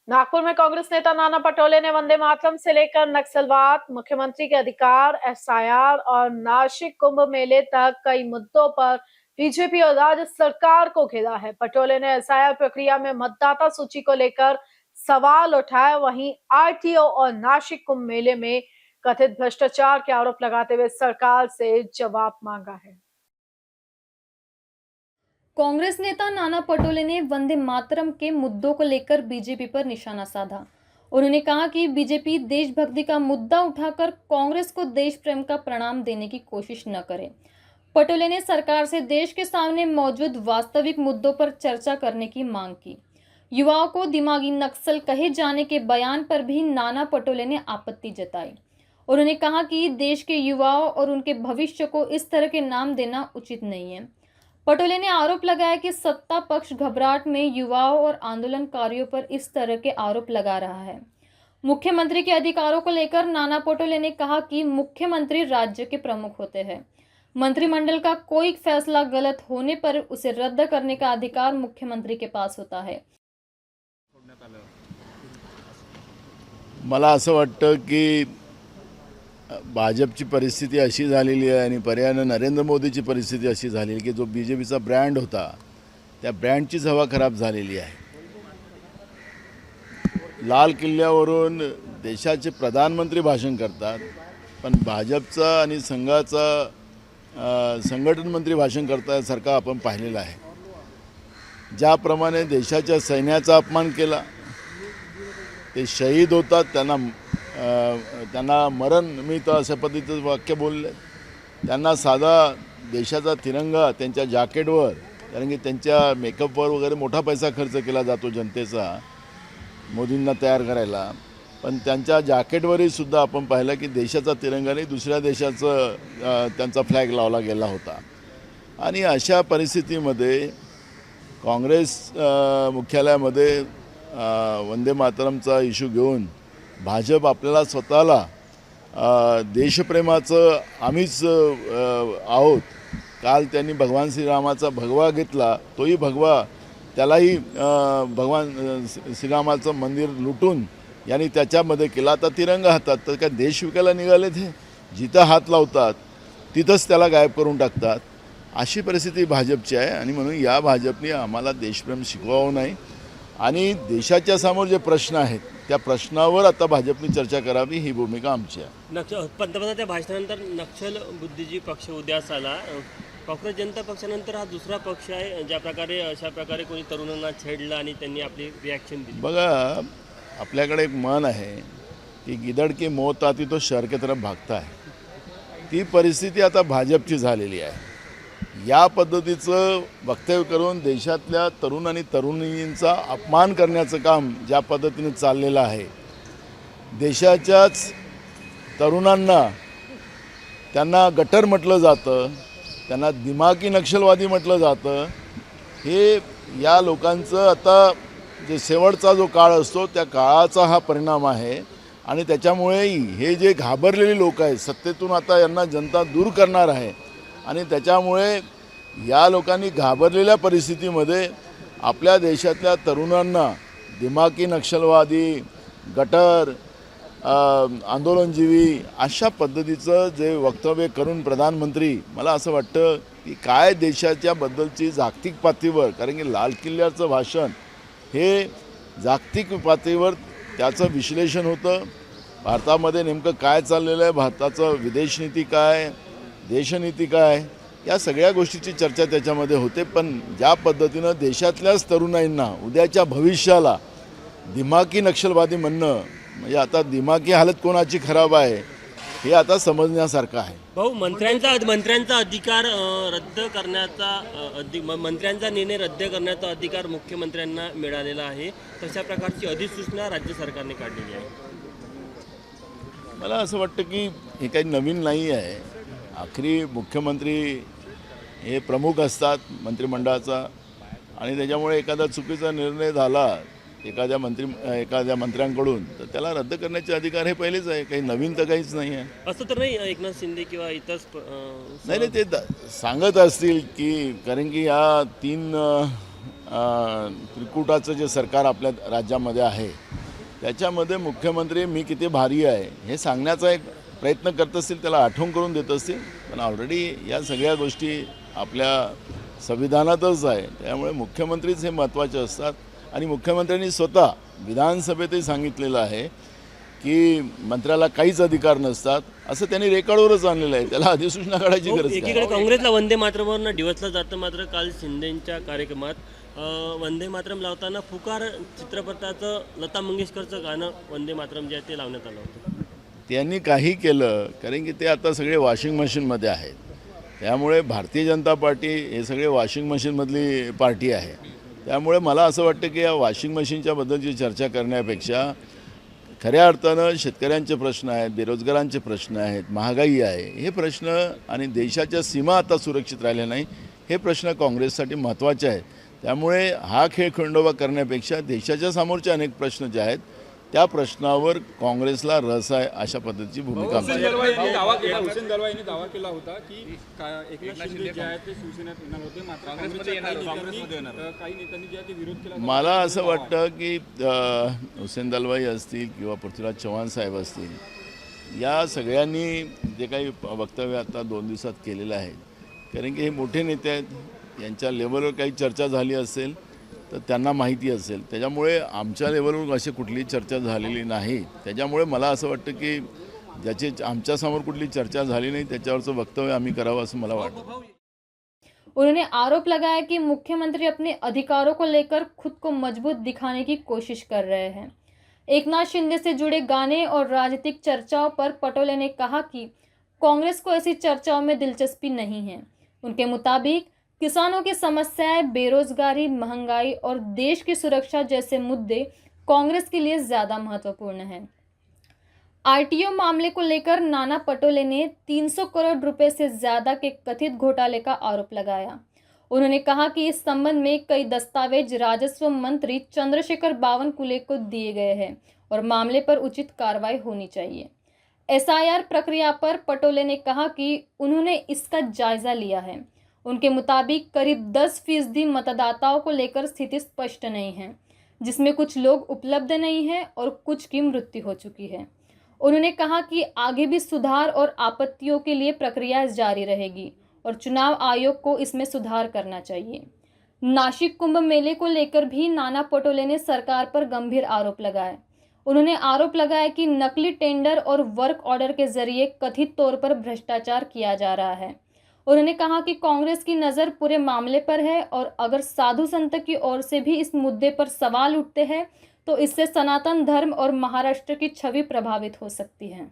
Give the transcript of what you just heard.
नागपुर में कांग्रेस नेता नाना पटोले ने वंदे मातरम से लेकर नक्सलवाद, मुख्यमंत्री के अधिकार, एसआईआर और नासिक कुंभ मेले तक कई मुद्दों पर बीजेपी और राज्य सरकार को घेरा है। पटोले ने एसआईआर प्रक्रिया में मतदाता सूची को लेकर सवाल उठाए, वहीं आरटीओ और नासिक कुंभ मेले में कथित भ्रष्टाचार के आरोप लगाते हुए सरकार से जवाब मांगा है। कांग्रेस नेता नाना पटोले ने वंदे मातरम के मुद्दों को लेकर बीजेपी पर निशाना साधा। उन्होंने कहा कि बीजेपी देशभक्ति का मुद्दा उठाकर कांग्रेस को देश प्रेम का प्रणाम देने की कोशिश न करे। पटोले ने सरकार से देश के सामने मौजूद वास्तविक मुद्दों पर चर्चा करने की मांग की। युवाओं को दिमागी नक्सल कहे जाने के बयान पर भी नाना पटोले ने आपत्ति जताई। उन्होंने कहा कि देश के युवाओं और उनके भविष्य को इस तरह के नाम देना उचित नहीं है। पटोले ने आरोप लगाया कि सत्ता पक्ष घबराहट में युवाओं और आंदोलनकारियों पर इस तरह के आरोप लगा रहा है। मुख्यमंत्री के अधिकारों को लेकर नाना पटोले ने कहा कि मुख्यमंत्री राज्य के प्रमुख होते हैं। मंत्रिमंडल का कोई फैसला गलत होने पर उसे रद्द करने का अधिकार मुख्यमंत्री के पास होता है। मला असं वाटतं की भाजपची परिस्थिती अशी झालेली आहे आणि पर्यायानं नरेंद्र मोदीची परिस्थिती अशी झालेली की जो बीजेपीचा ब्रँड होता त्या ब्रँडचीच हवा खराब झालेली आहे। लाल किल्ल्यावरून देशाचे प्रधानमंत्री भाषण करतात, पण भाजपचा आणि संघाचा संघटन मंत्री भाषण करतासारखं आपण पाहिलेलं आहे। ज्याप्रमाणे देशाच्या सैन्याचा अपमान केला, ते शहीद होतात, त्यांना मरण मिळतं असं पद्धतीचं वाक्य बोलले। त्यांना साधा देशाचा तिरंगा त्यांच्या जॅकेटवर, कारण की त्यांच्या मेकअपवर वगैरे मोठा पैसा खर्च केला जातो जनतेचा मोदींना तयार करायला, पण त्यांच्या जॅकेटवरही सुद्धा आपण पाहिलं की देशाचा तिरंगा नाही दुसऱ्या देशाचं त्यांचा फ्लॅग लावला गेला होता। आणि अशा परिस्थितीमध्ये काँग्रेस मुख्यालयामध्ये वंदे मातरमचा इश्यू घेऊन भाजप आपल्याला स्वतःला देशप्रेमाचं आम्हीच आहोत। काल त्यांनी भगवान श्रीरामाचा भगवा घेतला, तोही भगवा त्यालाही भगवान श्रीरामाचं मंदिर लुटून यांनी त्याच्यामध्ये केला। आता तिरंगा हातात, तर काय देश विकायला निघाले ते? जिथं हात लावतात तिथंच त्याला गायब करून टाकतात। अशी परिस्थिती भाजपची आहे आणि म्हणून या भाजपने आम्हाला देशप्रेम शिकवावं नाही आणि देशाच्या समोर जे प्रश्न आहेत त्या प्रश्नावर आता भाजपने चर्चा करावी, ही भूमिका आमची आहे। पंतप्रधानांच्या भाषणानंतर नक्षल बुद्धिजीवी पक्ष उदयास आला। काँग्रेस जनता पक्षानंतर हा दुसरा पक्ष आहे ज्या प्रकारे अशा प्रकारे कोणी तरुणांना छेडलं आणि त्यांनी आपली रिॲक्शन दिली। बघा, आपल्याकडे एक म्हण आहे की गिदड़ की मौत आती तो शहर की तरफ भागता है। ती परिस्थिती आता भाजपची झालेली आहे। या पद्धतीचं वक्तव्य करून देशातल्या तरुण आणि तरुणींचा अपमान करण्याचं काम ज्या पद्धतीने चाललेलं आहे, देशाच्याच तरुणांना त्यांना गटर म्हटलं जातं, त्यांना दिमागी नक्षलवादी म्हटलं जातं। हे या लोकांचं आता जे शेवटचा जो काळ असतो त्या काळाचा हा परिणाम आहे आणि त्याच्यामुळेही हे जे घाबरलेले लोक आहेत सत्तेतून आता यांना जनता दूर करणार आहे आणि त्याच्यामुळे या लोकांनी घाबरलेल्या परिस्थितीमध्ये आपल्या देशातल्या तरुणांना दिमागी नक्षलवादी, गटर, आंदोलनजीवी अशा पद्धतीचं जे वक्तव्य करून प्रधानमंत्री, मला असं वाटतं की काय देशाच्या बद्दलची जागतिक पातळीवर, कारण की लाल किल्ल्याचं भाषण हे जागतिक पातळीवर त्याचं विश्लेषण होतं। भारतामध्ये नेमकं काय चाललेलं आहे, भारताचं विदेश नीती काय, देशनीती काय, या सगळ्या गोष्टीची चर्चा त्याच्यामध्ये होते। पण ज्या पद्धतीनं देशातल्याच तरुणांना उद्याच्या भविष्याला दिमागी नक्षलवादी म्हणणं, म्हणजे आता दिमागी हालत कोणाची खराब आहे हे आता समजण्यासारखं आहे। भाऊ, मंत्र्यांचा अधिकार रद्द करण्याचा मंत्र्यांचा निर्णय रद्द करण्याचा अधिकार मुख्यमंत्र्यांना मिळालेला आहे। तशा प्रकारची अधिसूचना राज्य सरकारने काढलेली आहे। मला असं वाटतं की हे काही नवीन नाही आहे। आखरी मुख्यमंत्री हे प्रमुख असतात मंत्रिमंडळाचा आणि त्याच्यामुळे एखादा चुकीचा निर्णय झाला एखाद्या मंत्र्यांकडून तर त्याला रद्द करण्याचे अधिकार हे पहिलेच आहे, काही नवीन तर काहीच नाही आहे। असं तर नाही एकनाथ शिंदे किंवा इतर नाही ते सांगत असतील की, कारण की या तीन त्रिकुटाचं जे सरकार आपल्या राज्यामध्ये आहे त्याच्यामध्ये मुख्यमंत्री मी किती भारी आहे हे सांगण्याचा एक प्रयत्न करत असतील, त्याला आठवण करून देत असतील. पण ऑलरेडी या सगळ्या गोष्टी आपल्या संविधानातच आहे. त्यामुळे मुख्यमंत्रीच हे महत्त्वाचे असतात. आणि मुख्यमंत्र्यांनी स्वतः विधानसभेतही सांगितलेलं आहे की मंत्र्याला काहीच अधिकार नसतात, असं त्यांनी रेकॉर्डवरच आणलेलं आहे. त्याला अधिसूचना काढायची गरज काय? एकीकडे काँग्रेसला वंदे मातरमवरनं डिवचलं जातं, मात्र काल शिंदेंच्या कार्यक्रमात वंदे मातरम लावताना फुकार चित्रपटाचं लता मंगेशकरचं गाणं वंदे मातरम जे आहे ते लावण्यात आलं होतं. त्यांनी काही केलं, कारण की ते आता सगळे वॉशिंग मशीनमध्ये आहेत. त्यामुळे भारतीय जनता पार्टी हे सगळे वॉशिंग मशीनमधली पार्टी आहे. त्यामुळे मला असं वाटतं की या वॉशिंग मशीनच्या बद्दलची चर्चा करण्यापेक्षा खऱ्या अर्थानं शेतकऱ्यांचे प्रश्न आहेत, बेरोजगारांचे प्रश्न आहेत, महागाई आहे, हे प्रश्न आणि देशाच्या सीमा आता सुरक्षित राहिल्या नाही, हे प्रश्न काँग्रेससाठी महत्त्वाचे आहेत. त्यामुळे हा खेळ खंडोबा करण्यापेक्षा देशाच्या समोरचे अनेक प्रश्न जे आहेत त्या प्रश्नावर काँग्रेसला रस आहे, अशा पद्धतीची भूमिका आमची आहे. हुसेन दलवाई यांनी दावा केला होता की एकनाथ शिंदे जे आहेत ते शिवसेनेत येणार होते, मात्र काही नेत्यांनी जे आहे ते विरोध केला. मला असं वाटतं की हुसेन दलवाई असतील किंवा पृथ्वीराज चव्हाण साहेब असतील, या सगळ्यांनी जे काही वक्तव्य आता 2 दिवसात केलेलं आहे, कारण की हे मोठे नेते आहेत, यांच्या लेवलवर काही चर्चा झाली असेल तर त्यांना माहिती असेल. त्याच्यामुळे आमच्या लेवलवर अशी कुठलीही चर्चा झालेली नाही. त्याच्यामुळे मला असं वाटतं की ज्याची आमच्यासमोर कुठली चर्चा झाली नाही त्याच्यावरचं वक्तव्य आम्ही करावं असं मला वाटतं. उन्होंने आरोप लगाया कि मुख्यमंत्री अपने अधिकारों को लेकर खुद को मजबूत दिखाने की कोशिश कर रहे हैं। एकनाथ शिंदे से जुड़े गाने और राजनीतिक चर्चाओं पर पटोले ने कहा कि कांग्रेस को ऐसी चर्चाओं में दिलचस्पी नहीं है। उनके मुताबिक किसानों की समस्याएं, बेरोजगारी, महंगाई और देश की सुरक्षा जैसे मुद्दे कांग्रेस के लिए ज़्यादा महत्वपूर्ण हैं। आरटीओ मामले को लेकर नाना पटोले ने 300 करोड़ रुपए से ज़्यादा के कथित घोटाले का आरोप लगाया। उन्होंने कहा कि इस संबंध में कई दस्तावेज राजस्व मंत्री चंद्रशेखर बावनकुले को दिए गए हैं और मामले पर उचित कार्रवाई होनी चाहिए। एसआईआर प्रक्रिया पर पटोले ने कहा कि उन्होंने इसका जायजा लिया है। उनके मुताबिक करीब 10% मतदाताओं को लेकर स्थिति स्पष्ट नहीं है, जिसमें कुछ लोग उपलब्ध नहीं हैं और कुछ की मृत्यु हो चुकी है। उन्होंने कहा कि आगे भी सुधार और आपत्तियों के लिए प्रक्रिया जारी रहेगी और चुनाव आयोग को इसमें सुधार करना चाहिए। नासिक कुंभ मेले को लेकर भी नाना पटोले ने सरकार पर गंभीर आरोप लगाए। उन्होंने आरोप लगाया कि नकली टेंडर और वर्क ऑर्डर के जरिए कथित तौर पर भ्रष्टाचार किया जा रहा है। उन्होंने कहा कि कांग्रेस की नज़र पूरे मामले पर है और अगर साधु संत की ओर से भी इस मुद्दे पर सवाल उठते हैं तो इससे सनातन धर्म और महाराष्ट्र की छवि प्रभावित हो सकती है।